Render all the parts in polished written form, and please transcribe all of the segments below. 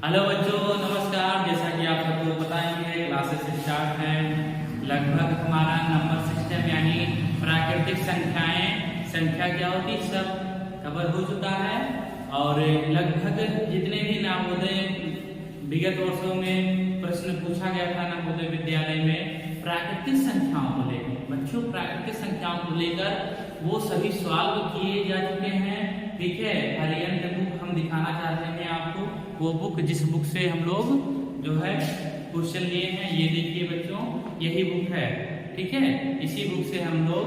Hello बच्चों, नमस्कार। जैसा कि आप सबको पता ही है, क्लासेस स्टार्ट हैं। लगभग हमारा नंबर सिस्टम यानी प्राकृतिक संख्याएं, संख्या क्या होती है सब कवर हो चुका है। और लगभग जितने भी नवोदय विगत वर्षों में प्रश्न पूछा गया था नवोदय विद्यालय में प्राकृतिक संख्याओं को लेकर, बच्चों प्राकृतिक संख्याओं को लेकर वो सभी सवाल किए जा चुके हैं। ठीक है, हरियंत बुक हम दिखाना चाहते हैं आपको, वो बुक जिस बुक से हम लोग जो है क्वेश्चन लिए हैं। ये देखिए बच्चों, यही बुक है। ठीक है, इसी बुक से हम लोग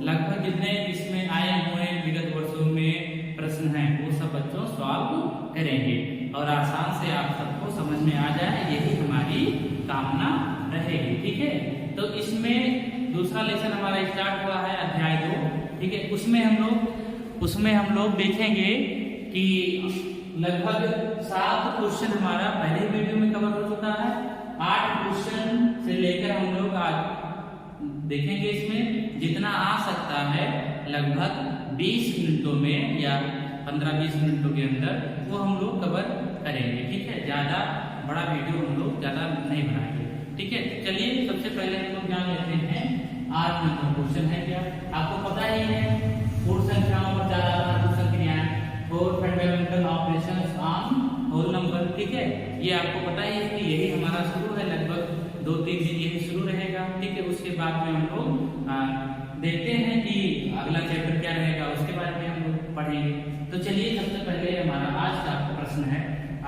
लगभग जितने इसमें आए हुए विगत वर्षों में प्रश्न हैं वो सब बच्चों सॉल्व करेंगे और आसान से आप सबको समझ में आ जाए, यही हमारी कामना रहेगी। ठीक है, तो इसमें दूसरा लेसन हमारा स्टार्ट हुआ है, अध्याय 2। ठीक है, उसमें हम लोग देखेंगे कि लगभग 7 क्वेश्चन हमारा पहले वीडियो में कवर हो चुका है। 8 क्वेश्चन से लेकर हम लोग आज देखेंगे। इसमें जितना आ सकता है लगभग 20 मिनटों में या 15-20 मिनटों के अंदर वो हम लोग कवर करेंगे। ठीक है, ज्यादा बड़ा वीडियो हम लोग ज्यादा नहीं बनाएंगे। ठीक है, चलिए सबसे पहले हम लोग जान लेते हैं 8 नंबर क्वेश्चन है क्या। आपको पता ही है पूर्ण संख्याओं पर ज्यादा आधारित क्रियाएं, 4 fundamental operations on whole number. ठीक है, ये आपको पता ही है कि यही हमारा शुरू है, लगभग 2-3 दिन यही शुरू रहेगा। ठीक है, उसके बाद में हम लोग देखते हैं कि अगला चैप्टर क्या रहेगा, उसके बारे में हम लोग पढ़ेंगे। तो चलिए सबसे पहले हमारा आज का प्रश्न है।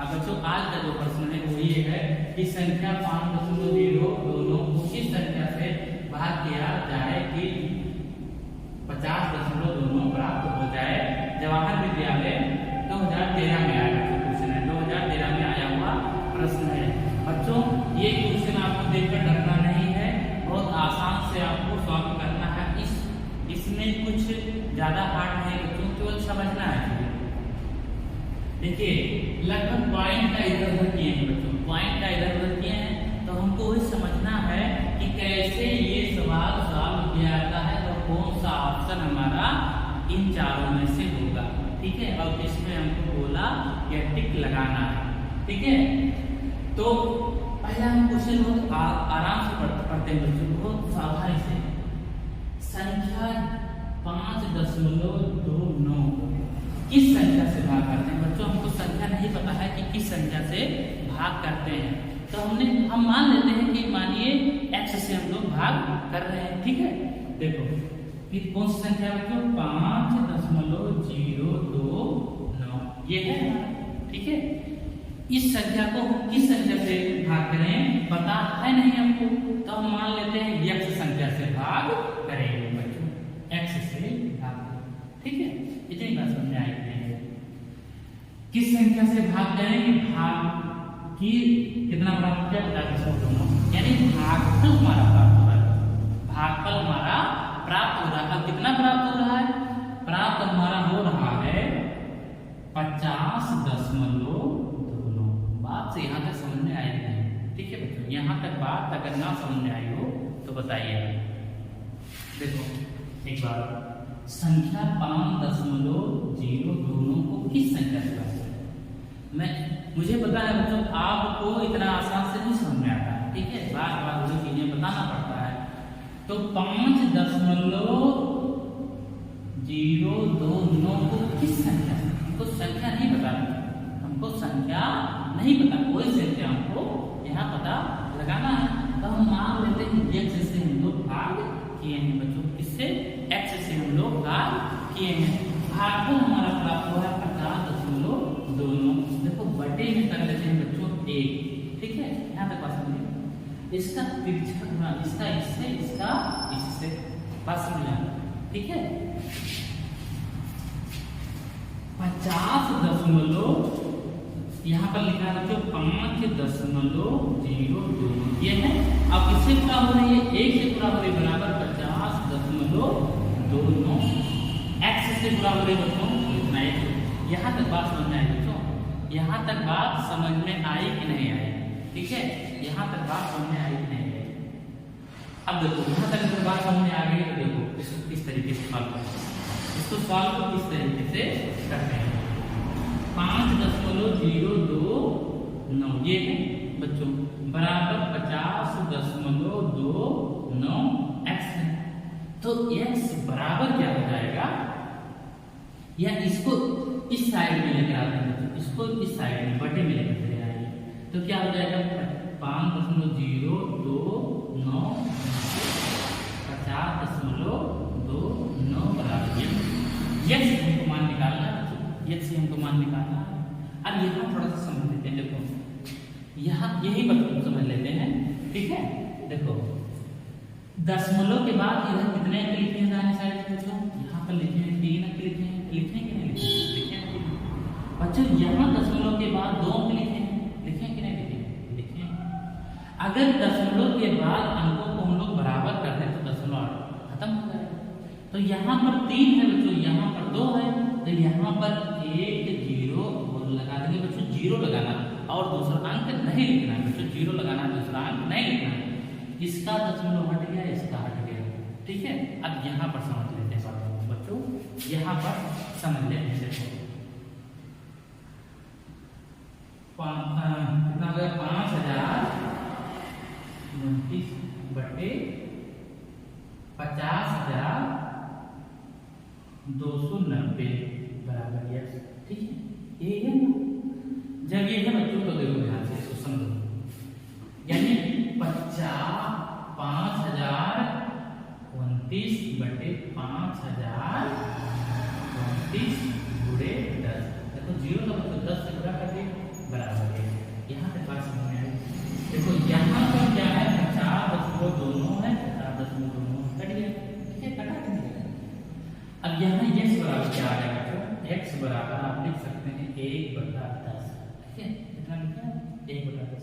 बच्चों आज का जो प्रश्न है वो ये है कि संख्या 5.022 को किस संख्या से भाग किया जाए कि 50.2 प्राप्त हो जाए। जवाहर विद्यालय 2013 में आया क्वेश्चन है, 2013 में आया हुआ प्रश्न है। बच्चों ये क्वेश्चन आपको देखकर डरना नहीं है, बहुत आसान से आपको सॉल्व करना है। इसमें कुछ ज्यादा हार्ड नहीं बच्चों, केवल समझना है। देखिए लगभग पॉइंट का इधर उधर किए हैं बच्चों, पॉइंट का इधर उधर किए हैं, तो हमको वही समझना है कि कैसे ये सवाल सॉल्व किया जाता है और कौन सा ऑप्शन हमारा इन चारों में से होगा। ठीक है, और इसमें हमको बोला या टिक लगाना है। ठीक है, तो पहला हम क्वेश्चन बहुत आराम से पढ़ते हैं बच्चों, बहुत सावधानी से। संख्या 5.29 किस संख्या से भाग करते हैं। बच्चों हमको संख्या नहीं पता है कि किस संख्या से भाग करते हैं, तो हम मान लेते हैं कि मानिए x से हम लोग भाग कर रहे हैं। ठीक है, देखो कि कौन सी संख्या बच्चों 5.029 ये है। ठीक है, इस संख्या को हम किस संख्या से भाग करें पता है नहीं हमको, तो हम मान लेते हैं x संख्या से भाग करेंगे बच्चों, x से भाग। ठीक है, इतनी बात समझ में आई है। किस संख्या से भाग करेंगे, भाग की कितना प्राप्त किया 50.2, यानी भागफल हमारा प्राप्त हो रहा है। भागफल हमारा प्राप्त हो रहा है। कितना प्राप्त हो रहा है, प्राप्त हमारा हो रहा है 50.2। बात से यहाँ तक समझ में आई है। ठीक है बच्चों, यहाँ तक बात अगर ना समझ में आई हो तो बताइए। देखो एक बार संख्या 5.022 को किस संख्या से भाग करें। मुझे पता है बच्चों आपको इतना आसान से नहीं समझ में आता है। ठीक है, बार बार वही चीजें बताना पड़ता है। तो 5.029 को किस संख्या से, हमको संख्या नहीं पता, हमको संख्या नहीं पता, कोई संख्या हमको यहाँ पता लगाना है। तो हम मान लेते हैं x से हम लोग भाग किए हैं बच्चों, किससे x से हम लोग भाग किए हैं। भागफल हमारा प्राप्त हुआ है 50.2। देखो बटे में कर लेते हैं बच्चों 1। ठीक है, यहाँ तक बात समझिए। इसका तिरछा गुणा इसका इससे, इसका इससे, बात समझ आया। ठीक है, 50. यहाँ पर लिखा है बच्चों 5.022 ये है। अब इससे पूरा हो रही है, 1 से पूरा हो रही बराबर 50.29, x से पूरा हो रही बच्चों इतना 1। यहाँ तक बात समझ में आई बच्चों, यहाँ तक बात समझ में आई कि नहीं आई। ठीक है, यहाँ तक बात समझ में आई कि नहीं आई। अब देखो यहाँ तक अगर बात समझ में आ गई तो देखो इसको किस तरीके से सॉल्व करते हैं। इसको सॉल्व किस तरीके से करते हैं। 5.02 9 ये है बच्चों बराबर 50.29 x है। तो x बराबर क्या हो जाएगा, या इसको इस साइड में लेकर आते हैं बच्चों, इसको इस साइड में बटे में लेकर चले आएंगे तो क्या हो जाएगा 5.029 50.29 बराबर x हमको मान निकालना है, x से हमको मान निकालना है। अब यहाँ थोड़ा सा समझ लेते हैं, देखो यहाँ यही बात समझ लेते हैं, ठीक है। देखो दशमलव के बाद इधर कितने अंक लिखे हैं दाहिने साइड पे बच्चों, यहाँ पर लिखे हैं 3 अंक लिखे हैं, लिखे कि नहीं लिखे हैं बच्चों। यहाँ दशमलव के बाद 2 अंक लिखे हैं, लिखे कि नहीं लिखे हैं। अगर दशमलव के बाद अंकों को हम लोग बराबर कर दें तो दशमलव खत्म हो जाएगा। तो यहाँ पर 3 है बच्चों, यहाँ पर 2 है, तो यहाँ पर 1 0 और लगा देंगे बच्चों, 0 लगाना और दूसरा अंक नहीं लिखना है बच्चों, 0 लगाना दूसरा अंक नहीं लिखना है। इसका दशमलव हट गया, इसका हट गया, ठीक है। अब यहाँ पर समझ लेते हैं बच्चों, यहाँ पर समझ लेते हैं। देखो कितना गया 5029 बटे 50,290 बराबर x, ठीक है। ये है ना, जब ये है बच्चों तो देखो ध्यान से इसको समझो, यानी 5029 बटे 5029 गुणे 10, देखो 0 का मतलब 10 से गुणा करके बराबर है। यहाँ पे बात समझ में आई। देखो यहाँ पर क्या है 50.2 है, 50.2 कट गया, ठीक है, कटा नहीं गया। अब यहाँ x बराबर क्या आ जाएगा, x बराबर आप लिख सकते हैं 1/10, ठीक है, कितना लिखा है 1/10।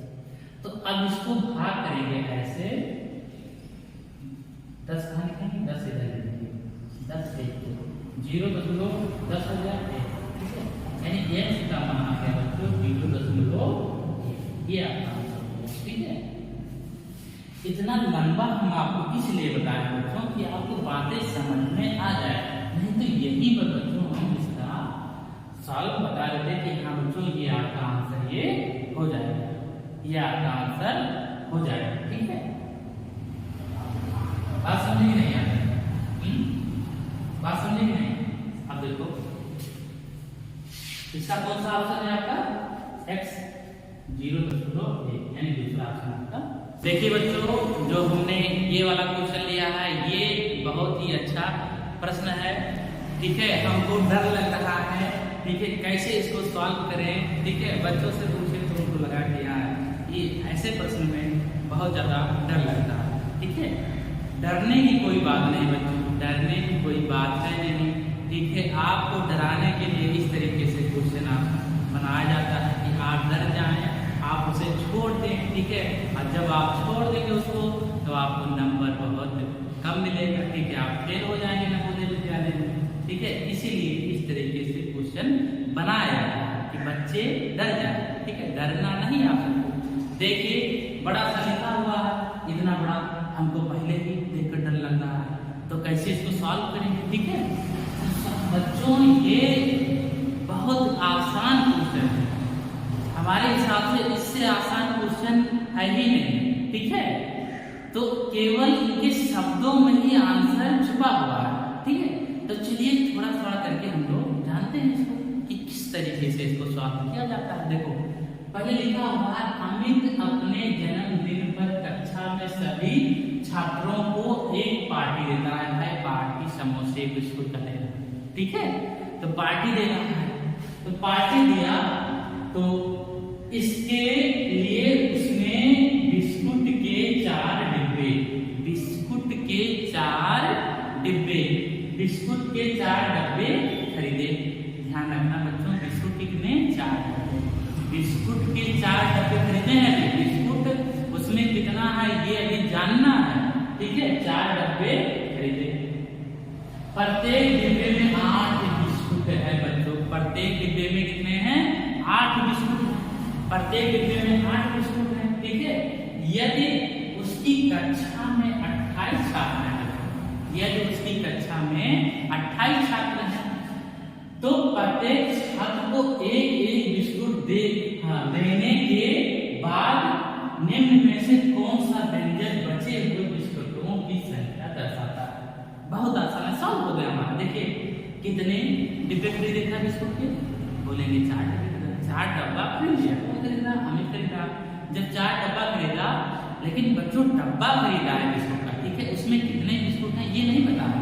तो अब इसको भाग करेंगे ऐसे, 10 कहाँ लिखेंगे, 10 इधर लिखेंगे, 10 0.10 हो गया 1, ठीक है। यानी x का मान आ गया बच्चों 0.1, ये आपका आंसर होगा, ठीक है। इतना लंबा हम आपको इसलिए बताएं बच्चों कि आपको बातें समझ में आ जाए, नहीं तो यही पर बच्चों हम इसका सॉल्व बता देते कि हाँ बच्चों ये आपका आंसर ये हो जाएगा, ये आपका आंसर हो जाएगा, ठीक है। बात समझे कि नहीं यार, बात समझे कि नहीं। अब देखो इसका कौन सा ऑप्शन है आपका x 0.1, यानी दूसरा ऑप्शन आपका। देखिए बच्चों जो हमने ये वाला क्वेश्चन लिया है ये बहुत ही अच्छा प्रश्न है, ठीक है। हमको डर लग रहा है, ठीक है, कैसे इसको सॉल्व करें, ठीक है। बच्चों से पूछे तो उनको लगा कि यार ये ऐसे प्रश्न में बहुत ज्यादा डर लगता है, ठीक है। डरने की कोई बात नहीं बच्चों, डरने की कोई बात है नहीं, ठीक है। आपको डराने के लिए इस तरीके से क्वेश्चन बनाया जाता है कि आप डर जाएं, आप उसे छोड़ दें, ठीक है। और जब आप छोड़ देंगे उसको तो आपको नंबर बहुत कम मिलेगा, ठीक है, आप फेल हो जाएंगे नवोदय विद्यालय में, ठीक है। इसीलिए इस तरीके से क्वेश्चन बनाया जाता है कि बच्चे डर जाए, ठीक है, डरना नहीं आपको। देखिए बड़ा सा लिखा हुआ है, इतना बड़ा हमको पहले ही देखकर डर लग रहा है, तो कैसे इसको सॉल्व करेंगे, ठीक है। बच्चों ये बहुत आसान क्वेश्चन है, हमारे हिसाब से इससे आसान क्वेश्चन है ही नहीं, ठीक है। तो केवल इनके शब्दों में ही आंसर छुपा हुआ है, ठीक है। तो चलिए थोड़ा थोड़ा करके हम लोग जानते हैं इसको कि किस तरीके से इसको सॉल्व किया जाता है। देखो पहले लिखा हुआ है अमित अपने जन्मदिन पर कक्षा में सभी छात्रों को एक पार्टी देता है, पार्टी समोसे बिस्कुट का देना, ठीक है। तो पार्टी दे रहा है, तो पार्टी दिया तो इसके लिए उसने बिस्कुट के 4 डिब्बे, बिस्कुट के 4 डिब्बे खरीदे। ध्यान रखना बच्चों, बिस्कुट कितने 4 डब्बे, बिस्कुट के 4 डब्बे खरीदे हैं। बिस्कुट उसमें कितना है ये अभी जानना है, ठीक है। 4 डब्बे खरीदे, प्रत्येक डिब्बे में 8 बिस्कुट है बच्चों, प्रत्येक डिब्बे में कितने हैं 8 बिस्कुट, प्रत्येक डिब्बे में 8 बिस्कुट है, ठीक है। यदि उसकी कक्षा में 28 छात्र हैं, यदि उसकी कक्षा में 28 छात्र हैं तो प्रत्येक छात्र को एक बिस्कुट देने के बाद निम्न में से कौन सा व्यंजन बचे हुए बिस्कुटों की संख्या दर्शाता है। बहुत आसान है, सॉल्व हो गया हमारा। देखिए कितने डिब्बे खरीदे था बिस्कुट के, बोलेंगे 4 डब्बे। 4 डब्बा खरीद लिया, कौन खरीदा? अमित खरीदा। जब 4 डब्बा खरीदा, लेकिन बच्चों डब्बा खरीदा है बिस्कुट का, ठीक है, उसमें कितने बिस्कुट हैं ये नहीं पता है।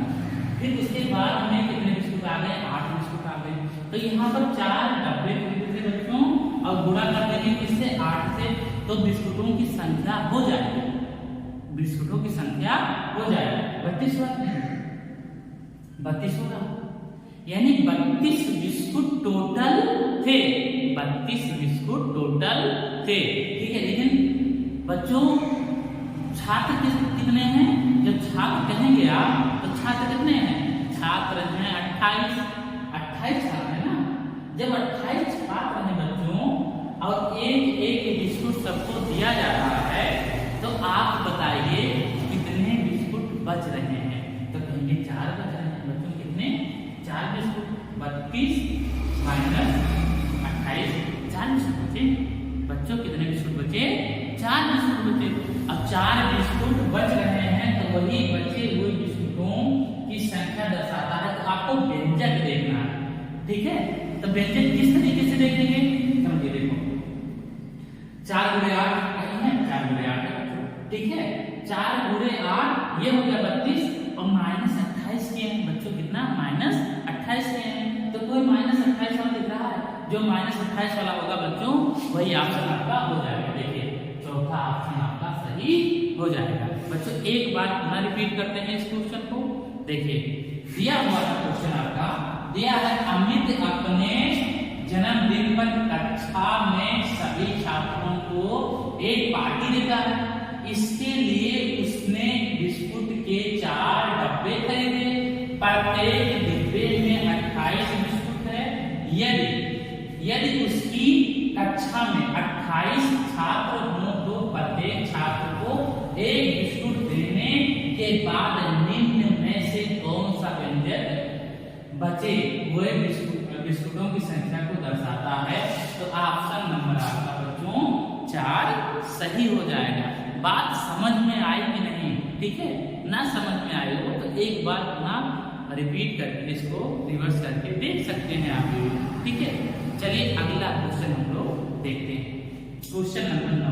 फिर उसके बाद हमें कितने बिस्कुट आ गए? 8 बिस्कुट आ गए। तो यहाँ पर 4 डब्बे खरीदे थे बच्चों और गुणा कर देंगे किससे? 8 से, तो बिस्कुटों की संख्या हो जाएगी, बिस्कुटों की संख्या हो जाएगी 32 होगा, यानी 32 बिस्कुट टोटल थे। 32 बिस्कुट टोटल थे, ठीक है। लेकिन बच्चों छात्र कितने हैं? जब छात्र कहेंगे आप तो छात्र कितने हैं? छात्र हैं 28 छात्र है ना। जब 28 छात्र हैं बच्चों और एक एक बिस्कुट सबको दिया जा रहा है, तो आप बताइए कितने बिस्कुट बच रहे हैं? तो कहेंगे 4 बच रहे हैं बच्चों। कितने? 4 बिस्कुट। 32 माइनस 28, 4 बिस्कुट बचे। बच्चों कितने बिस्कुट बचे? 4 बिस्कुट बचे। अब 4 बिस्कुट बच रहे हैं, तो वही बचे हुए बिस्कुटों की संख्या दर्शाता है। तो आपको व्यंजक देखना है, ठीक है। तो व्यंजक किस तरीके से देखेंगे? समझिए, देखो 4 गुणे 8 है, 4 गुणे 8 ठीक है। 4 गुणे 8 ये हो गया 32 और माइनस 28 किए हैं बच्चों। कितना? माइनस 28 किए हैं। तो कोई माइनस 28 वाला दिख रहा है? जो माइनस 28 वाला होगा बच्चों वही ऑप्शन आपका हो जाएगा। देखिए चौथा ऑप्शन आपका सही हो जाएगा। बच्चों एक बार पुनः रिपीट करते हैं इस क्वेश्चन को। देखिए दिया हुआ क्वेश्चन आपका दिया है, अमित अपने जन्मदिन पर कक्षा में सभी छात्रों को एक पार्टी देता है। इसके लिए उसने बिस्कुट के 4 डब्बे खरीदे। प्रत्येक डिब्बे में 28 बिस्कुट है। यदि उसकी कक्षा में 28 छात्र हों तो प्रत्येक छात्र को एक बिस्कुट देने के बाद निम्न में से कौन सा व्यंजन बचे हुए बिस्कुटों की संख्या को दर्शाता है? तो ऑप्शन नंबर आपका बच्चों 4 सही हो जाएगा। बात समझ में आई कि नहीं? ठीक है, ना समझ में आई हो तो एक बार पुनः रिपीट करके इसको रिवर्स करके देख सकते हैं आप, ठीक है। चलिए अगला क्वेश्चन हम लोग देखते हैं, क्वेश्चन नंबर 9।